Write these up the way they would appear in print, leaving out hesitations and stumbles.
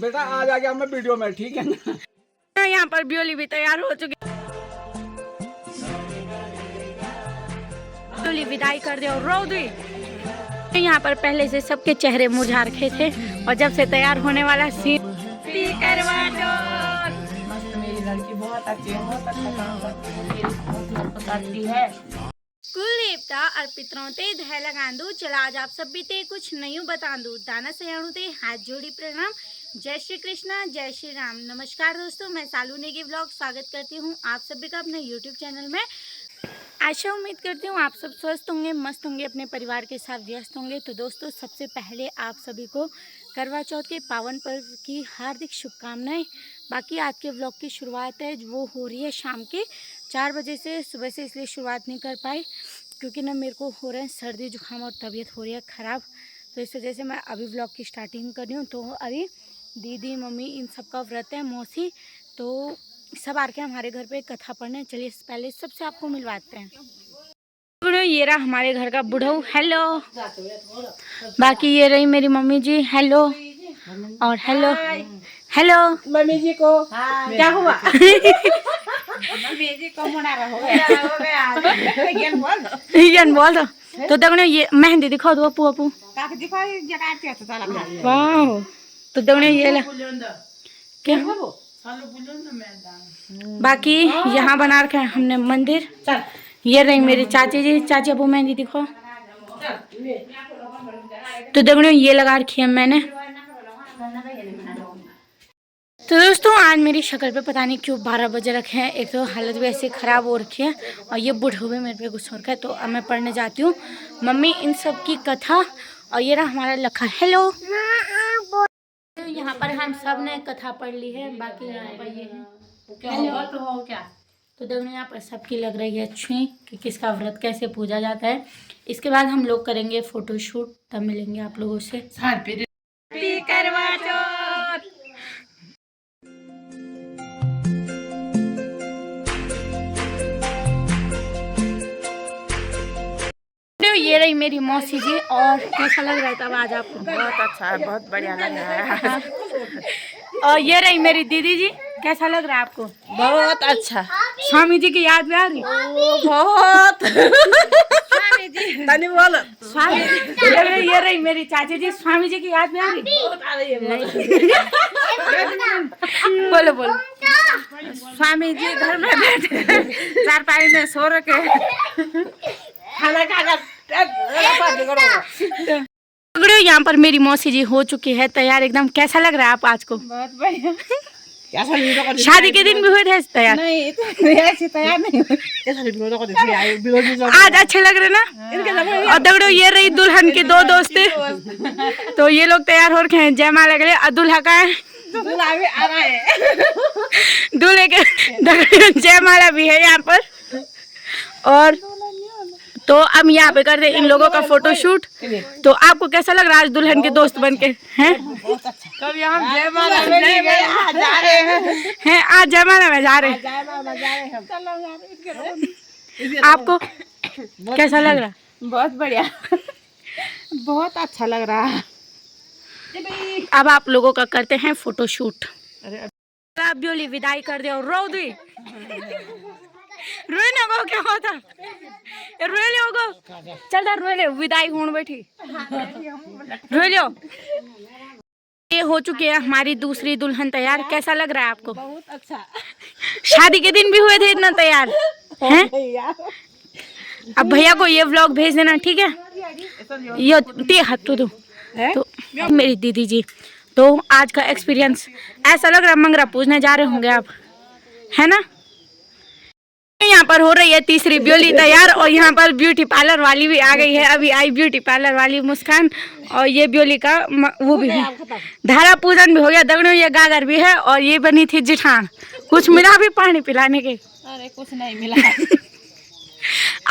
बेटा आज आ गया मैं वीडियो में, ठीक है ना। यहाँ पर ब्योली भी तैयार हो चुकी, ब्योली विदाई कर दे और रो दी। यहाँ पर पहले से सबके चेहरे मुरझा रखे थे और जब से तैयार होने वाला सीन करवा दो। मस्त मेरी लड़की बहुत अच्छी है, बहुत अच्छा काम करती है। कुल देवता अर्पितरों ते धै लगांदू चला आज आप सब भी ते कुछ नहीं बतांदू दाना सयाणु ते हाथ जोड़ी प्रणाम। जय श्री कृष्णा, जय श्री राम। नमस्कार दोस्तों, मैं सालू नेगी व्लॉग स्वागत करती हूँ आप सभी का अपने यूट्यूब चैनल में। आशा उम्मीद करती हूँ आप सब स्वस्थ होंगे, मस्त होंगे, अपने परिवार के साथ व्यस्त होंगे। तो दोस्तों सबसे पहले आप सभी को करवा चौथ के पावन पर्व की हार्दिक शुभकामनाएं। बाकी आज के व्लॉग की शुरुआत है वो हो रही है शाम के 4 बजे से। सुबह से इसलिए शुरुआत नहीं कर पाई क्योंकि ना मेरे को हो रहे हैं सर्दी जुकाम और तबीयत हो रही है ख़राब। तो इस वजह से मैं अभी व्लॉग की स्टार्टिंग कर रही हूँ। तो अभी दीदी मम्मी इन सब का व्रत है, मौसी तो सब आ के हमारे घर पे कथा पढ़ने। चलिए पहले सबसे आपको मिलवाते हैं। ये रहा हमारे घर का बुढ़ऊ, हेलो। बाकी ये रही मेरी मम्मी जी, हेलो और हेलो हेलो। मम्मी जी को क्या हुआ? मम्मी जी को मुनारा हो गया। बोल दो तो दगने ये मेहंदी दिखाओ दो अपू अपू। वाह तो दगने ये ला क्या। बाकी यहाँ बना रखा है हमने मंदिर। ये रही मेरी चाची जी, चाची अपू मेहंदी दिखाओ। तो दगने ये लगा रखी है मैंने। तो दोस्तों आज मेरी शक्ल पे पता नहीं क्यों 12 बजे रखे हैं। एक तो हालत भी ऐसे ख़राब हो रखी है और ये बुढ़ऊ भी मेरे पे गुस्सा हो रखा है। तो अब मैं पढ़ने जाती हूँ मम्मी इन सब की कथा। और ये रहा हमारा लखा, हेलो। यहाँ पर हम सब ने कथा पढ़ ली है। बाकी यहाँ पर ये है क्या तो देखो यहाँ पर सबकी लग रही है अच्छी कि किसका व्रत कैसे पूजा जाता है। इसके बाद हम लोग करेंगे फोटोशूट, तब मिलेंगे आप लोगों से। करवा चौथ। ये रही मेरी मौसी जी। और कैसा लग रहा है तब आज आपको? बहुत अच्छा है, बहुत बढ़िया लग रहा है। और ये रही मेरी दीदी जी, कैसा लग रहा है आपको? बहुत अच्छा। स्वामी जी की याद भी आ रही? बहुत। स्वामी जी तनी बोलो। स्वामी ये रही मेरी चाची जी, स्वामी जी की याद भी आ रही? बहुत आ रही है। बोलो बोलो। स्वामी जी घर में बैठे चारपाई में सो रखे खाना खाकर। यहाँ पर मेरी मौसी जी हो चुकी है तैयार एकदम। कैसा लग रहा है आप आज को? बहुत बढ़िया। शादी के दिन भी हुए थे तैयार? नहीं तैयार नहीं हुए। आज अच्छे लग रहे ना। और दगड़ो ये रही दुल्हन के दो दोस्तें। तो ये लोग तैयार हो रखे हैं जयमाला के लिए। और दूल्हा का है, दूल्हा भी आ रहा है। दूल्हे के जयमाला भी है यहाँ पर। और तो अब यहाँ पे कर दे इन लोगों का फोटोशूट। तो आपको कैसा लग रहा है आज दुल्हन के दोस्त बनके हैं? कभी हम जयमाला में जा रहे हैं। आज जयमाला में जा रहे हैं। आपको कैसा लग रहा है? बहुत बढ़िया, बहुत अच्छा लग रहा है। अब आप लोगों का करते हैं फोटोशूट। आप ब्योली विदाई कर दे और रो दी। रोए ना वो क्या होता रोए ले होगो। चल रोए ले विदाई होने बैठी रोए लो। ये हो चुके हैं हमारी दूसरी दुल्हन तैयार। कैसा लग रहा है आपको? बहुत अच्छा। शादी के दिन भी हुए थे इतना तैयार हैं? अब भैया को ये व्लॉग भेज देना, ठीक है? ये ते हाथ तो मेरी दीदी जी। तो आज का एक्सपीरियंस ऐसा लग रहा है मंगरा पूजने जा रहे होंगे आप, है ना? यहाँ पर हो रही है तीसरी ब्योली तैयार। और यहाँ पर ब्यूटी पार्लर वाली भी आ गई है। अभी आई ब्यूटी पार्लर वाली मुस्कान। और ये ब्योली का वो भी है, धारा पूजन भी हो गया। दगड़ों ये गागर भी है। और ये बनी थी जिठान। कुछ मिला भी पानी पिलाने के? अरे कुछ नहीं मिला।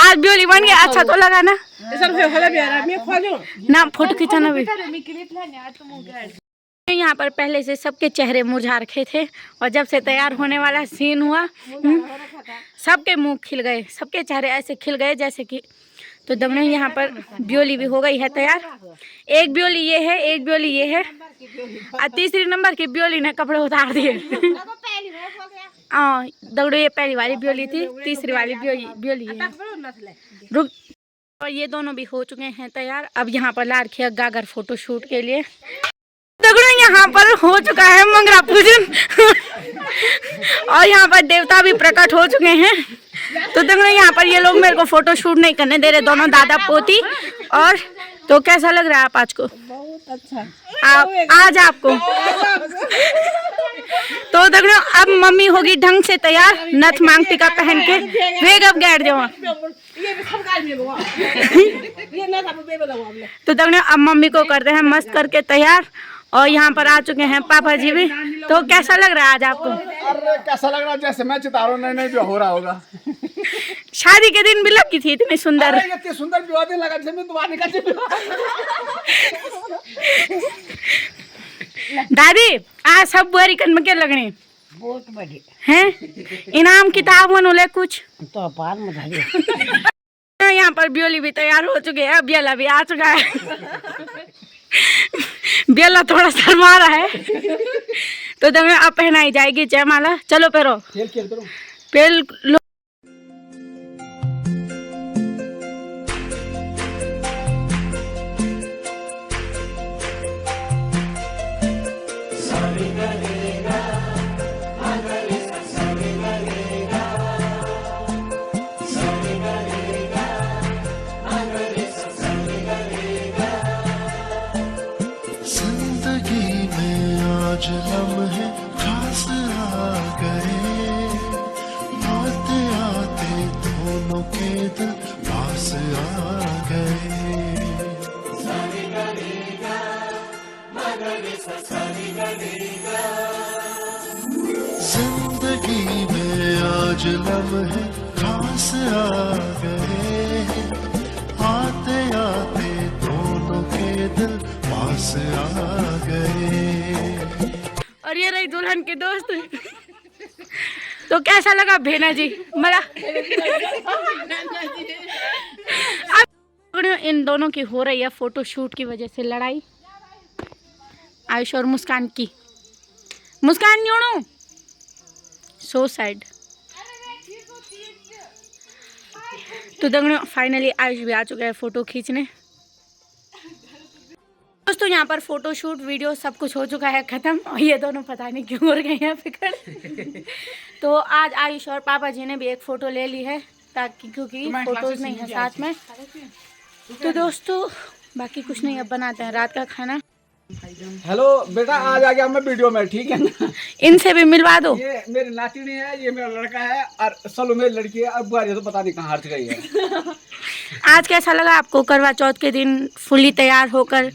आज ब्योली बन गया। अच्छा तो लगा ना? ना फोटो खिंचाना भी। यहाँ पर पहले से सबके चेहरे मुरझा रखे थे और जब से तैयार होने वाला सीन हुआ सबके मुंह खिल गए। सबके चेहरे ऐसे खिल गए जैसे कि तो दमने यहाँ पर ब्योली भी हो गई है तैयार। एक ब्योली ये है, एक ब्योली ये है, और तीसरी नंबर की ब्योली ने कपड़े उतार दिए। हाँ दगड़ो, ये पहली वाली ब्योली थी, तीसरी वाली ब्योली है। रुक, और ये दोनों भी हो चुके हैं तैयार। अब यहाँ पर ला रखी है गागर फोटो शूट के लिए। दगड़ो यहाँ पर हो चुका है मंगरा पूजन और यहाँ पर देवता भी प्रकट हो चुके हैं। तो दगड़ो यहाँ पर ये लोग मेरे को फोटो शूट नहीं करने दे रहे, दोनों दादा पोती। और तो कैसा लग रहा है आप आज को? बहुत अच्छा। आज आपको तो दगड़ो अब मम्मी होगी ढंग से तैयार, नथ मांग टीका पहन के वेग अब गैर जाओ। तो दगड़ो अब मम्मी को करते हैं मस्त करके तैयार। और यहाँ पर आ चुके हैं पापा जी भी। तो कैसा लग रहा है आज आपको? अरे कैसा लग रहा है जैसे मैं चितारों नहीं जो हो रहा होगा। शादी के दिन भी लगी थी इतनी सुंदर। अरे इतनी सुंदर विवाह दिन लगा जैसे मैं दुआ निकल। दादी आज सब बुआरी कन में क्या लगने बहुत बड़ी हैं? इनाम किताब बनोले कुछ तो पार में धरी। यहाँ पर ब्योली भी तैयार हो चुके हैं, ब्याला भी आ चुका है। ब्याला थोड़ा शर्मा रहा है। तो तुम्हें अब पहनाई जाएगी जयमाला। चलो पैरो पेल लो। आज लम्हे खास आ गए, आते आते दोनों के दिल पास आ गए। जिंदगी में आज लम्हे खास आ गए, आते आते दोनों के दिल पास आ गए। और ये रही दुल्हन के दोस्त। तो कैसा लगा भेना जी? मला अब इन दोनों की हो रही है फोटो शूट की वजह से लड़ाई, आयुष और मुस्कान की। मुस्कान न्योणो सो सैड। तो दगड़ों फाइनली आयुष भी आ चुका है फोटो खींचने। दोस्तों यहाँ पर फोटो शूट वीडियो सब कुछ हो चुका है खत्म। और ये दोनों पता नहीं क्यों हो गए हैं फिक्र। तो आज आयुष और पापा जी ने भी एक फ़ोटो ले ली है, ताकि क्योंकि फ़ोटोज़ नहीं है साथ में। तो दोस्तों बाकी कुछ नहीं, अब बनाते हैं रात का खाना। हेलो बेटा, आज आ गया मैं वीडियो में, ठीक है ना? इनसे भी मिलवा दो। ये मेरी नातिनी है, ये मेरा लड़का है, और सलो मेरी लड़की है। अब बुआरी तो पता नहीं कहाँ हट गई है। आज कैसा लगा आपको करवा चौथ के दिन फुली तैयार होकर?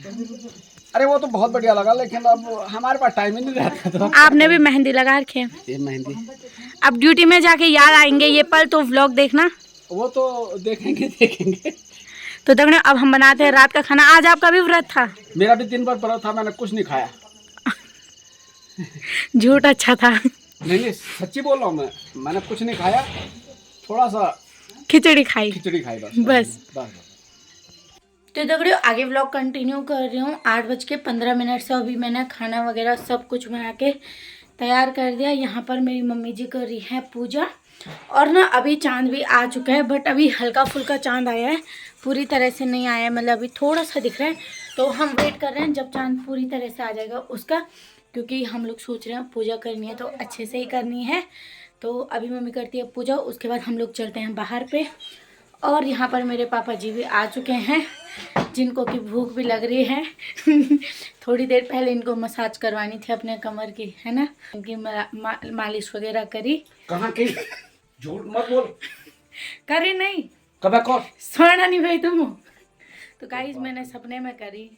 अरे वो तो बहुत बढ़िया लगा, लेकिन अब हमारे पास टाइम ही नहीं रहता। तो आपने भी मेहंदी लगा रखे? ये मेहंदी अब ड्यूटी में जाके याद आएंगे ये पल, तो व्लॉग देखना। वो तो देखेंगे। तो दगड़े अब हम बनाते हैं रात का खाना। आज आपका भी व्रत था? मेरा भी दिन भर व्रत था, मैंने कुछ नहीं खाया। झूठ अच्छा था। नहीं सच्ची बोल रहा हूँ मैंने कुछ नहीं खाया, थोड़ा सा खिचड़ी खाई बस। तो दगड़ियों आगे व्लॉग कंटिन्यू कर रही हूँ। 8:15 से अभी मैंने खाना वगैरह सब कुछ बना के तैयार कर दिया। यहाँ पर मेरी मम्मी जी कर रही है पूजा। और ना अभी चांद भी आ चुका है, बट अभी हल्का फुल्का चांद आया है, पूरी तरह से नहीं आया है, मतलब अभी थोड़ा सा दिख रहा है। तो हम वेट कर रहे हैं जब चांद पूरी तरह से आ जाएगा उसका, क्योंकि हम लोग सोच रहे हैं पूजा करनी है तो अच्छे से ही करनी है। तो अभी मम्मी करती है पूजा, उसके बाद हम लोग चलते हैं बाहर पे। और यहाँ पर मेरे पापा जी भी आ चुके हैं, जिनको कि भूख भी लग रही है। थोड़ी देर पहले इनको मसाज करवानी थी अपने कमर की, है ना, क्योंकि मालिश वगैरह करी। कहाँ की? झूठ मत बोल। करी नहीं, कब कौन सोना नहीं भाई तुम। तो गाइस मैंने सपने में करी।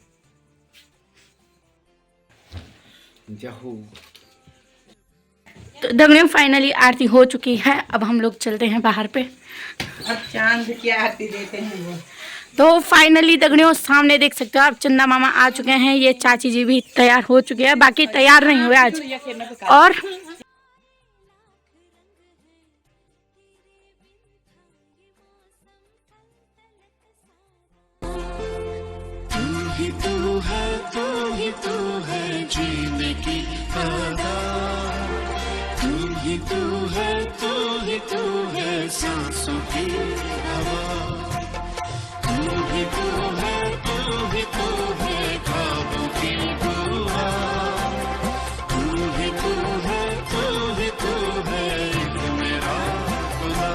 तो दगड़ियों फाइनली आरती हो चुकी है, अब हम लोग चलते हैं बाहर पे। अब चांद की आरती देते हैं वो। तो फाइनली दगड़ियों सामने देख सकते हो आप, चंदा मामा आ चुके हैं। ये चाची जी भी तैयार हो चुके हैं, बाकी तैयार नहीं हुए आज। और तू है जीने की आदत, तू है सांसों की हवा, तू है ख्वाबों की दुआ, तू है एक मेरा खुदा।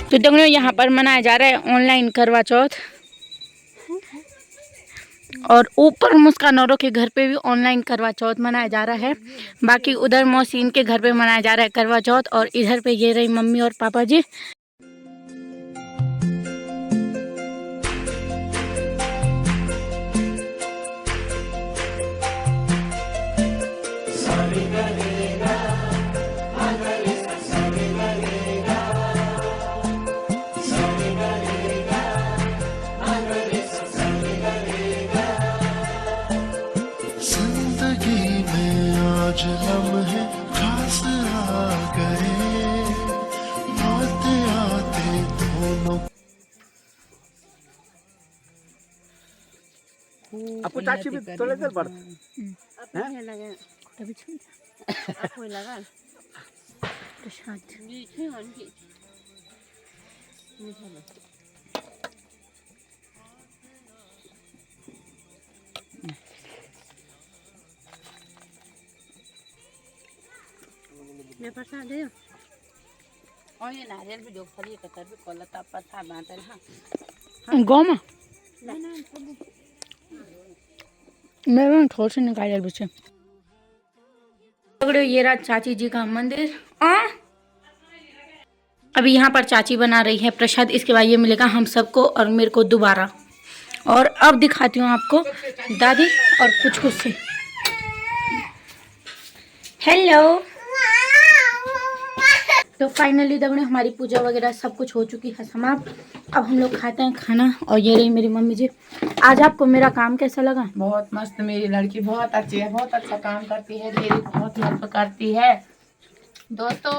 तो दगड़ियों यहाँ पर मनाया जा रहा है ऑनलाइन करवा चौथ, और ऊपर मुस्कान औरों के घर पे भी ऑनलाइन करवा चौथ मनाया जा रहा है। बाकी उधर मौसीन के घर पे मनाया जा रहा है करवा चौथ, और इधर पे ये रही मम्मी और पापा जी। जिंदगी में आज लम्हे खास आ गए, आते आते दोनों। आपको चाची भी थोड़े देर बढ़ प्रसाद है और ये नारियल भी जो फरी कतर भी कोलता प्रसाद बांटे हां गौ में मैं थोड़ा सा निकाल बच्चे। ये रहा चाची जी का मंदिर। अभी यहाँ पर चाची बना रही है प्रसाद, इसके बाद ये मिलेगा हम सबको और मेरे को दोबारा। और अब दिखाती हूँ आपको दादी और कुछ से। हेलो। तो फाइनली दगड़े हमारी पूजा वगैरह सब कुछ हो चुकी है समाप्त। अब हम लोग खाते हैं खाना। और ये रही मेरी मम्मी जी। आज आपको मेरा काम कैसा लगा? बहुत मस्त, मेरी लड़की बहुत अच्छी है, बहुत अच्छा काम करती है, मेरी बहुत हेल्प करती है। दोस्तों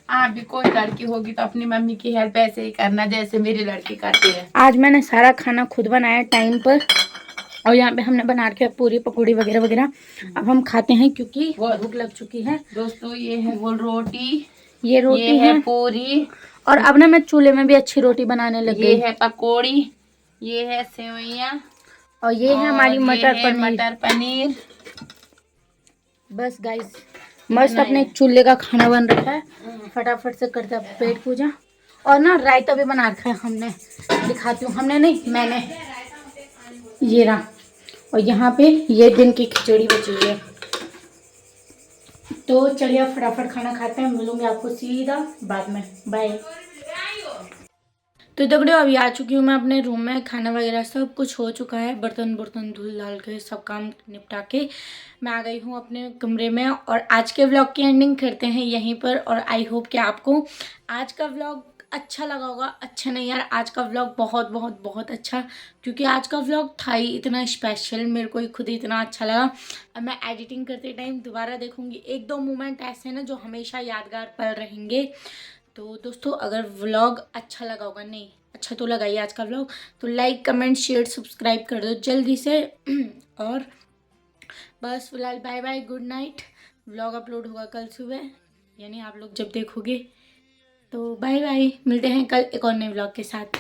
आप भी कोई लड़की होगी तो अपनी मम्मी की हेल्प ऐसे ही करना जैसे मेरी लड़की करती है। आज मैंने सारा खाना खुद बनाया टाइम पर, और यहाँ पे हमने बना के पूरी पकौड़ी वगैरह वगैरह। अब हम खाते हैं क्योंकि भूख लग चुकी है। दोस्तों ये है गोल रोटी, ये रोटी है पूरी, और अब ना मैं चूल्हे में भी अच्छी रोटी बनाने लग गई। ये है पकौड़ी, ये है सेवइयाँ, और ये है हमारी मटर पनीर। बस गाइस मस्त अपने चूल्हे का खाना बन रहा है, फटाफट से करते हैं पेट पूजा। और ना रायता भी बना रखा है हमने, दिखाती हूँ। हमने नहीं, मैंने। ये रहा। और यहाँ पे ये दिन की खिचड़ी बची हुई है। तो चलिए फटाफट खाना खाते हैं, मिलूंगी आपको सीधा बाद में। बाय। तो दगड़ियों अभी आ चुकी हूँ मैं अपने रूम में। खाना वगैरह सब कुछ हो चुका है, बर्तन धुल डाल के सब काम निपटा के मैं आ गई हूँ अपने कमरे में। और आज के व्लॉग की एंडिंग करते हैं यहीं पर। और आई होप कि आपको आज का व्लॉग अच्छा लगा होगा। अच्छा नहीं यार, आज का व्लॉग बहुत बहुत बहुत अच्छा, क्योंकि आज का व्लॉग था ही इतना स्पेशल, मेरे को ही खुद ही इतना अच्छा लगा। अब मैं एडिटिंग करते टाइम दोबारा देखूंगी, एक दो मोमेंट ऐसे ना जो हमेशा यादगार पल रहेंगे। तो दोस्तों अगर व्लॉग अच्छा लगा होगा, नहीं अच्छा तो लगा ही आज का व्लॉग, तो लाइक कमेंट शेयर सब्सक्राइब कर दो जल्दी से। और बस फिलहाल bye bye, good night. Vlog upload होगा कल सुबह, यानी आप लोग जब देखोगे। तो बाय बाय, मिलते हैं कल एक और नए व्लॉग के साथ।